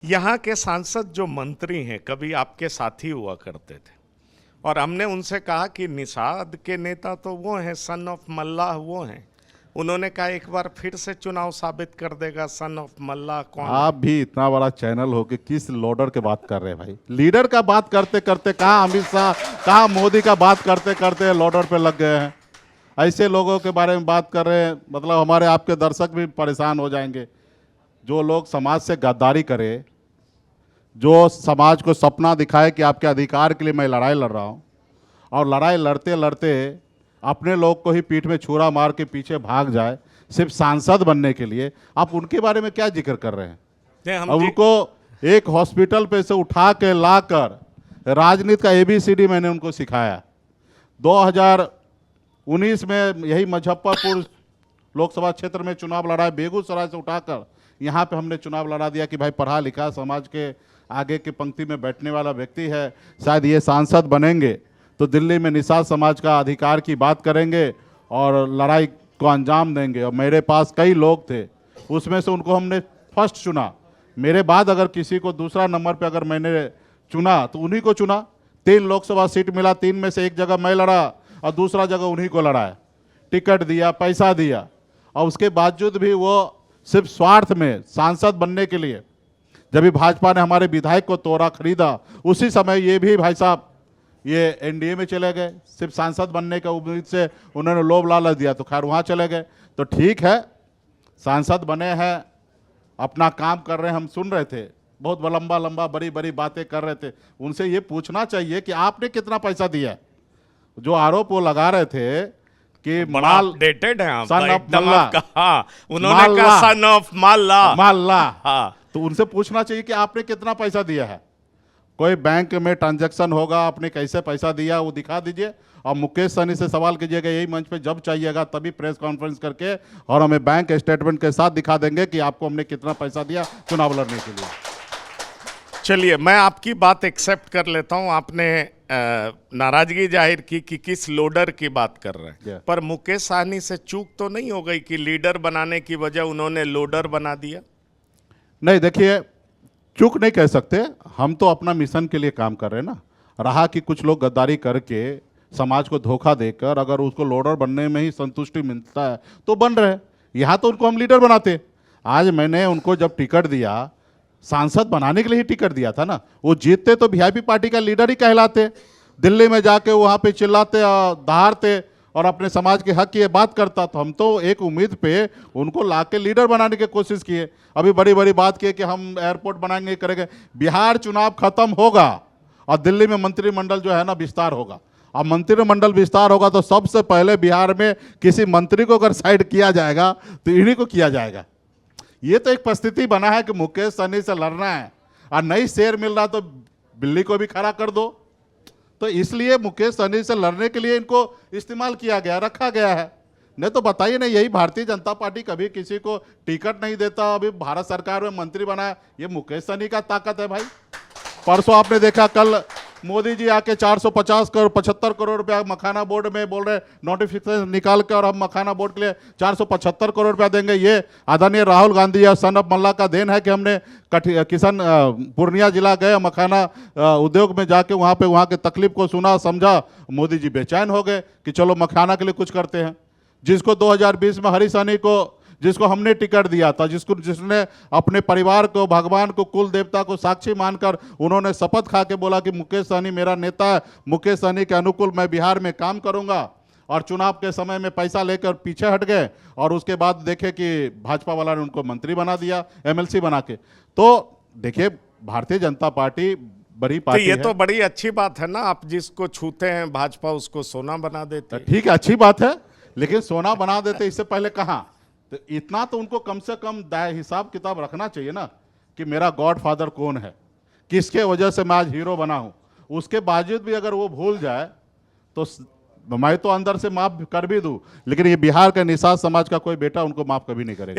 यहाँ के सांसद जो मंत्री हैं कभी आपके साथी हुआ करते थे और हमने उनसे कहा कि निषाद के नेता तो वो हैं, सन ऑफ मल्लाह वो हैं। उन्होंने कहा एक बार फिर से चुनाव साबित कर देगा सन ऑफ मल्लाह कौन है। आप भी इतना बड़ा चैनल हो कि किस लोडर के बात कर रहे हैं भाई? लीडर का बात करते करते कहाँ अमित शाह, कहाँ मोदी का बात करते करते लोडर पे लग गए हैं। ऐसे लोगों के बारे में बात कर रहे हैं, मतलब हमारे आपके दर्शक भी परेशान हो जाएंगे। जो लोग समाज से गद्दारी करे, जो समाज को सपना दिखाए कि आपके अधिकार के लिए मैं लड़ाई लड़ रहा हूँ, और लड़ाई लड़ते लड़ते अपने लोग को ही पीठ में छुरा मार के पीछे भाग जाए सिर्फ सांसद बनने के लिए, आप उनके बारे में क्या जिक्र कर रहे हैं? अब उनको एक हॉस्पिटल पे से उठा के लाकर राजनीति का ABCD मैंने उनको सिखाया। 2019 में यही मुजफ्फरपुर लोकसभा क्षेत्र में चुनाव लड़ा, बेगूसराय से उठाकर यहाँ पे हमने चुनाव लड़ा दिया कि भाई पढ़ा लिखा समाज के आगे की पंक्ति में बैठने वाला व्यक्ति है, शायद ये सांसद बनेंगे तो दिल्ली में निषाद समाज का अधिकार की बात करेंगे और लड़ाई को अंजाम देंगे। और मेरे पास कई लोग थे, उसमें से उनको हमने फर्स्ट चुना। मेरे बाद अगर किसी को दूसरा नंबर पे अगर मैंने चुना तो उन्हीं को चुना। 3 लोकसभा सीट मिला, 3 में से एक जगह मैं लड़ा और दूसरा जगह उन्हीं को लड़ाया, टिकट दिया, पैसा दिया, और उसके बावजूद भी वो सिर्फ स्वार्थ में सांसद बनने के लिए, जब भी भाजपा ने हमारे विधायक को तोड़ा खरीदा, उसी समय ये भी भाई साहब ये NDA में चले गए। सिर्फ सांसद बनने का उम्मीद से उन्होंने लोभ लालच दिया तो खैर वहाँ चले गए। तो ठीक है, सांसद बने हैं, अपना काम कर रहे हैं, हम सुन रहे थे, बहुत लंबा लंबा बड़ी बड़ी बातें कर रहे थे। उनसे ये पूछना चाहिए कि आपने कितना पैसा दिया। जो आरोप वो लगा रहे थे कि माल अपडेटेड है, सन ऑफ मल्ला, उन्होंने कहा सन ऑफ मल्ला। हाँ, तो उनसे पूछना चाहिए कि आपने कितना पैसा दिया है। कोई बैंक में ट्रांजैक्शन होगा, आपने कैसे पैसा दिया वो दिखा दीजिए, और मुकेश सहनी से सवाल कीजिएगा यही मंच पे जब चाहिएगा तभी प्रेस कॉन्फ्रेंस करके, और हमें बैंक स्टेटमेंट के साथ दिखा देंगे कि आपको हमने कितना पैसा दिया चुनाव लड़ने के लिए। चलिए, मैं आपकी बात एक्सेप्ट कर लेता हूं। आपने नाराजगी जाहिर की कि किस लोडर की बात कर रहे हैं, पर मुकेश सहनी से चूक तो नहीं हो गई कि लीडर बनाने की वजह उन्होंने लोडर बना दिया? नहीं, देखिए, चूक नहीं कह सकते, हम तो अपना मिशन के लिए काम कर रहे हैं ना। रहा कि कुछ लोग गद्दारी करके समाज को धोखा देकर अगर उसको लोडर बनने में ही संतुष्टि मिलता है तो बन रहे। यहाँ तो उनको हम लीडर बनाते। आज मैंने उनको जब टिकट दिया, सांसद बनाने के लिए ही टिकट दिया था ना। वो जीतते तो VIP पार्टी का लीडर ही कहलाते, दिल्ली में जाके वहाँ पे चिल्लाते दहाड़ते और अपने समाज के हक की बात करता। तो हम तो एक उम्मीद पे उनको लाके लीडर बनाने की कोशिश किए। अभी बड़ी बड़ी बात किए कि हम एयरपोर्ट बनाएंगे, करेंगे। बिहार चुनाव खत्म होगा और दिल्ली में मंत्रिमंडल जो है ना विस्तार होगा। अब मंत्रिमंडल विस्तार होगा तो सबसे पहले बिहार में किसी मंत्री को अगर साइड किया जाएगा तो इन्हीं को किया जाएगा। ये तो एक परिस्थिति बना है कि मुकेश सहनी से लड़ना है और नहीं शेर मिल रहा तो बिल्ली को भी खड़ा कर दो। तो इसलिए मुकेश सहनी से लड़ने के लिए इनको इस्तेमाल किया गया, रखा गया है। नहीं तो बताइए ना, यही भारतीय जनता पार्टी कभी किसी को टिकट नहीं देता, अभी भारत सरकार में मंत्री बनाया, ये मुकेश सहनी का ताकत है भाई। परसों आपने देखा, कल मोदी जी आके 450 करोड़ 75 करोड़ रुपया मखाना बोर्ड में बोल रहे नोटिफिकेशन निकाल के, और हम मखाना बोर्ड के लिए 475 करोड़ रुपया देंगे। ये आदरणीय राहुल गांधी या सन ऑफ मल्ला का देन है कि हमने किसान पूर्णिया जिला गए, मखाना उद्योग में जाके वहाँ के तकलीफ को सुना समझा। मोदी जी बेचैन हो गए कि चलो मखाना के लिए कुछ करते हैं। जिसको 2020 में हरी सहनी को, जिसको हमने टिकट दिया था, जिसने अपने परिवार को, भगवान को, कुल देवता को साक्षी मानकर उन्होंने शपथ खा के बोला कि मुकेश सहनी मेरा नेता है, मुकेश सहनी के अनुकूल मैं बिहार में काम करूंगा, और चुनाव के समय में पैसा लेकर पीछे हट गए और उसके बाद देखे कि भाजपा वाला ने उनको मंत्री बना दिया, MLC बना के। तो देखिए, भारतीय जनता पार्टी बड़ी पार्टी ये है। तो बड़ी अच्छी बात है ना, आप जिसको छूते हैं भाजपा उसको सोना बना देते। ठीक है, अच्छी बात है, लेकिन सोना बना देते इससे पहले कहाँ? तो इतना तो उनको कम से कम हिसाब किताब रखना चाहिए ना कि मेरा गॉडफादर कौन है, किसके वजह से मैं आज हीरो बना हूं। उसके बावजूद भी अगर वो भूल जाए तो मैं तो अंदर से माफ कर भी दूं, लेकिन ये बिहार के निषाद समाज का कोई बेटा उनको माफ कभी नहीं करेगा।